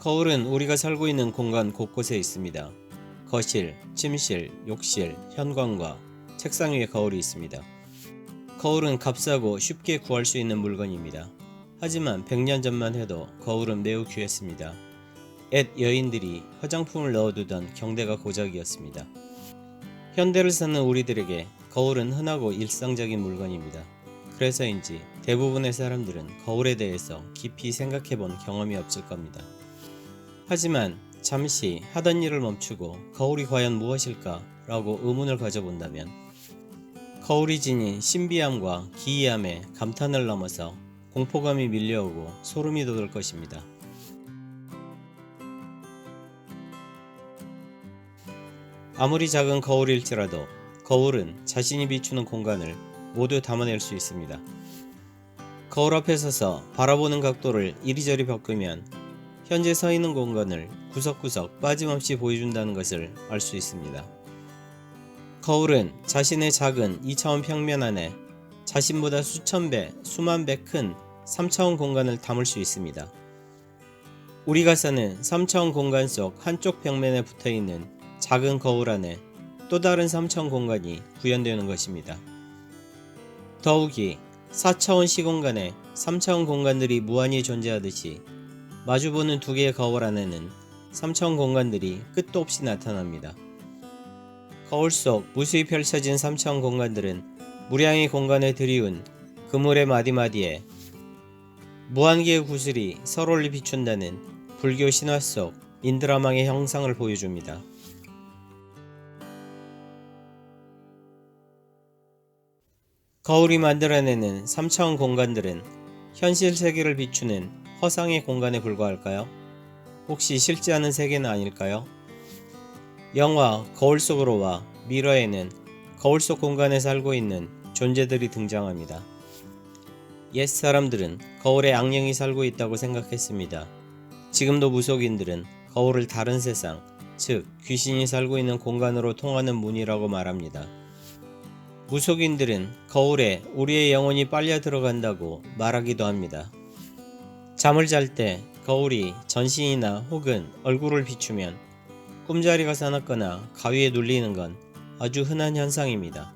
거울은 우리가 살고 있는 공간 곳곳에 있습니다. 거실, 침실, 욕실, 현관과 책상 위에 거울이 있습니다. 거울은 값싸고 쉽게 구할 수 있는 물건입니다. 하지만 100년 전만 해도 거울은 매우 귀했습니다. 옛 여인들이 화장품을 넣어두던 경대가 고작이었습니다. 현대를 사는 우리들에게 거울은 흔하고 일상적인 물건입니다. 그래서인지 대부분의 사람들은 거울에 대해서 깊이 생각해본 경험이 없을 겁니다. 하지만 잠시 하던 일을 멈추고 거울이 과연 무엇일까? 라고 의문을 가져본다면 거울이 지닌 신비함과 기이함에 감탄을 넘어서 공포감이 밀려오고 소름이 돋을 것입니다. 아무리 작은 거울일지라도 거울은 자신이 비추는 공간을 모두 담아낼 수 있습니다. 거울 앞에 서서 바라보는 각도를 이리저리 바꾸면 현재 서 있는 공간을 구석구석 빠짐없이 보여준다는 것을 알 수 있습니다. 거울은 자신의 작은 2차원 평면 안에 자신보다 수천 배, 수만 배 큰 3차원 공간을 담을 수 있습니다. 우리가 사는 3차원 공간 속 한쪽 벽면에 붙어있는 작은 거울 안에 또 다른 3차원 공간이 구현되는 것입니다. 더욱이 4차원 시공간에 3차원 공간들이 무한히 존재하듯이 마주보는 두 개의 거울 안에는 3차원 공간들이 끝도 없이 나타납니다. 거울 속 무수히 펼쳐진 3차원 공간들은 무량의 공간에 들이운 그물의 마디마디에 무한개의 구슬이 서로를 비춘다는 불교 신화 속 인드라망의 형상을 보여줍니다. 거울이 만들어내는 3차원 공간들은 현실 세계를 비추는 허상의 공간에 불과할까요? 혹시 실제 않은 세계는 아닐까요? 영화 거울 속으로와 미러에는 거울 속 공간에 살고 있는 존재들이 등장합니다. 옛 사람들은 거울에 악령이 살고 있다고 생각했습니다. 지금도 무속인들은 거울을 다른 세상, 즉 귀신이 살고 있는 공간으로 통하는 문이라고 말합니다. 무속인들은 거울에 우리의 영혼이 빨려 들어간다고 말하기도 합니다. 잠을 잘 때 거울이 전신이나 혹은 얼굴을 비추면 꿈자리가 사납거나 가위에 눌리는 건 아주 흔한 현상입니다.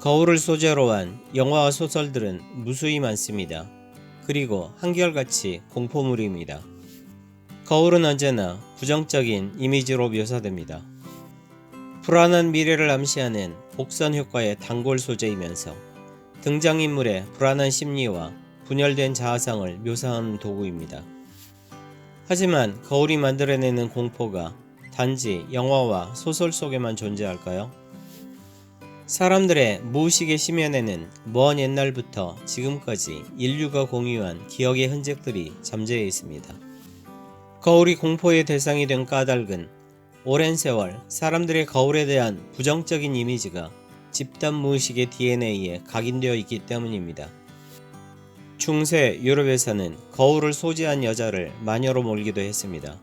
거울을 소재로 한 영화와 소설들은 무수히 많습니다. 그리고 한결같이 공포물입니다. 거울은 언제나 부정적인 이미지로 묘사됩니다. 불안한 미래를 암시하는 복선 효과의 단골 소재이면서 등장인물의 불안한 심리와 분열된 자아상을 묘사하는 도구입니다. 하지만 거울이 만들어내는 공포가 단지 영화와 소설 속에만 존재할까요? 사람들의 무의식의 심연에는 먼 옛날부터 지금까지 인류가 공유한 기억의 흔적들이 잠재해 있습니다. 거울이 공포의 대상이 된 까닭은 오랜 세월 사람들의 거울에 대한 부정적인 이미지가 집단 무의식의 DNA에 각인되어 있기 때문입니다. 중세 유럽에서는 거울을 소지한 여자를 마녀로 몰기도 했습니다.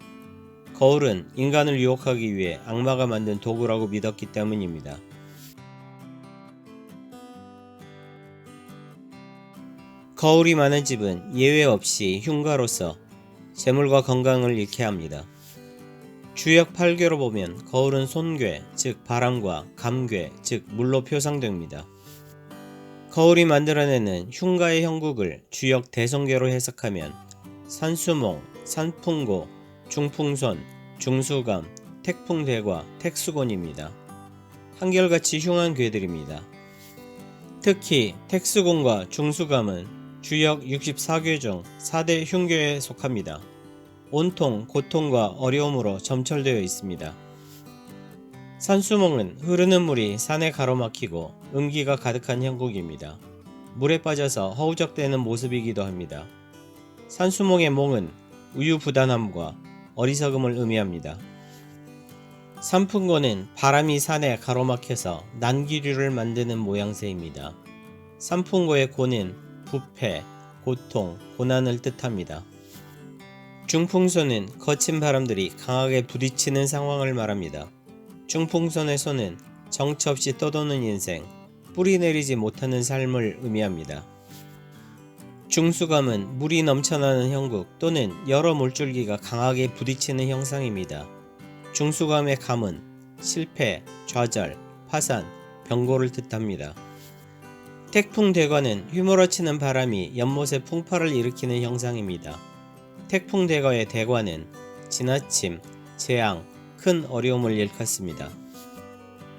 거울은 인간을 유혹하기 위해 악마가 만든 도구라고 믿었기 때문입니다. 거울이 많은 집은 예외 없이 흉가로서 재물과 건강을 잃게 합니다. 주역 8궤로 보면 거울은 손괴, 즉 바람과 감괴, 즉 물로 표상됩니다. 거울이 만들어내는 흉가의 형국을 주역 대성괴로 해석하면 산수몽, 산풍고, 중풍손, 중수감, 택풍대과 택수곤입니다. 한결같이 흉한 괴들입니다. 특히 택수곤과 중수감은 주역 64궤 중 4대 흉괴에 속합니다. 온통 고통과 어려움으로 점철되어 있습니다. 산수몽은 흐르는 물이 산에 가로막히고 음기가 가득한 형국입니다. 물에 빠져서 허우적대는 모습이기도 합니다. 산수몽의 몽은 우유부단함과 어리석음을 의미합니다. 산풍고는 바람이 산에 가로막혀서 난기류를 만드는 모양새입니다. 산풍고의 고는 부패, 고통, 고난을 뜻합니다. 중풍손은 거친 바람들이 강하게 부딪히는 상황을 말합니다. 중풍손의 손은 정처 없이 떠도는 인생, 뿌리 내리지 못하는 삶을 의미합니다. 중수감은 물이 넘쳐나는 형국 또는 여러 물줄기가 강하게 부딪히는 형상입니다. 중수감의 감은 실패, 좌절, 파산, 병고를 뜻합니다. 태풍대과는 휘몰아치는 바람이 연못에 풍파를 일으키는 형상입니다. 태풍대과의 대과는 지나침, 재앙, 큰 어려움을 일컫습니다.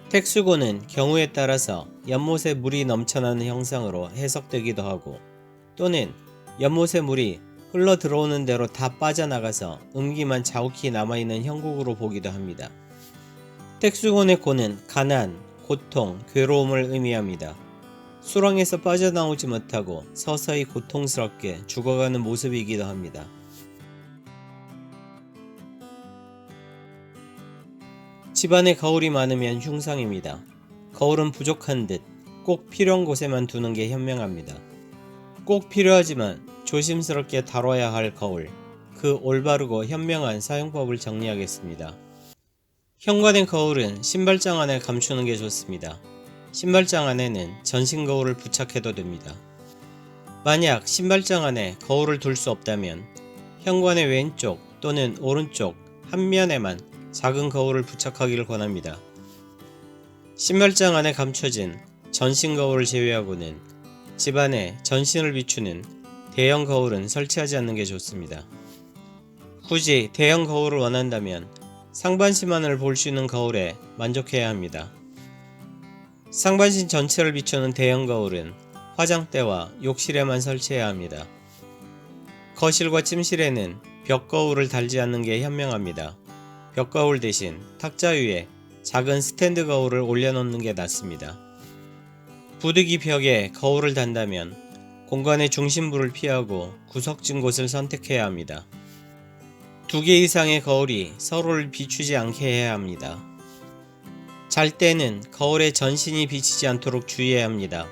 택수고는 경우에 따라서 연못에 물이 넘쳐나는 형상으로 해석되기도 하고 또는 연못에 물이 흘러 들어오는 대로 다 빠져나가서 음기만 자욱히 남아있는 형국으로 보기도 합니다. 택수곤의 고는 가난, 고통, 괴로움을 의미합니다. 수렁에서 빠져나오지 못하고 서서히 고통스럽게 죽어가는 모습이기도 합니다. 집안에 거울이 많으면 흉상입니다. 거울은 부족한 듯 꼭 필요한 곳에만 두는 게 현명합니다. 꼭 필요하지만 조심스럽게 다뤄야 할 거울, 그 올바르고 현명한 사용법을 정리하겠습니다. 현관의 거울은 신발장 안에 감추는 게 좋습니다. 신발장 안에는 전신 거울을 부착해도 됩니다. 만약 신발장 안에 거울을 둘 수 없다면 현관의 왼쪽 또는 오른쪽 한 면에만 작은 거울을 부착하기를 권합니다. 신발장 안에 감춰진 전신 거울을 제외하고는 집안에 전신을 비추는 대형 거울은 설치하지 않는 게 좋습니다. 굳이 대형 거울을 원한다면 상반신만을 볼 수 있는 거울에 만족해야 합니다. 상반신 전체를 비추는 대형 거울은 화장대와 욕실에만 설치해야 합니다. 거실과 침실에는 벽 거울을 달지 않는 게 현명합니다. 벽 거울 대신 탁자 위에 작은 스탠드 거울을 올려놓는 게 낫습니다. 부득이 벽에 거울을 단다면 공간의 중심부를 피하고 구석진 곳을 선택해야 합니다. 2개 이상의 거울이 서로를 비추지 않게 해야 합니다. 잘 때는 거울에 전신이 비치지 않도록 주의해야 합니다.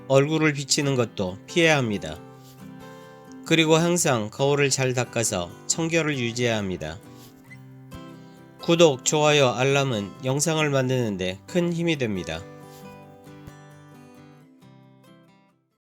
얼굴을 비치는 것도 피해야 합니다. 그리고 항상 거울을 잘 닦아서 청결을 유지해야 합니다. 구독, 좋아요, 알람은 영상을 만드는데 큰 힘이 됩니다.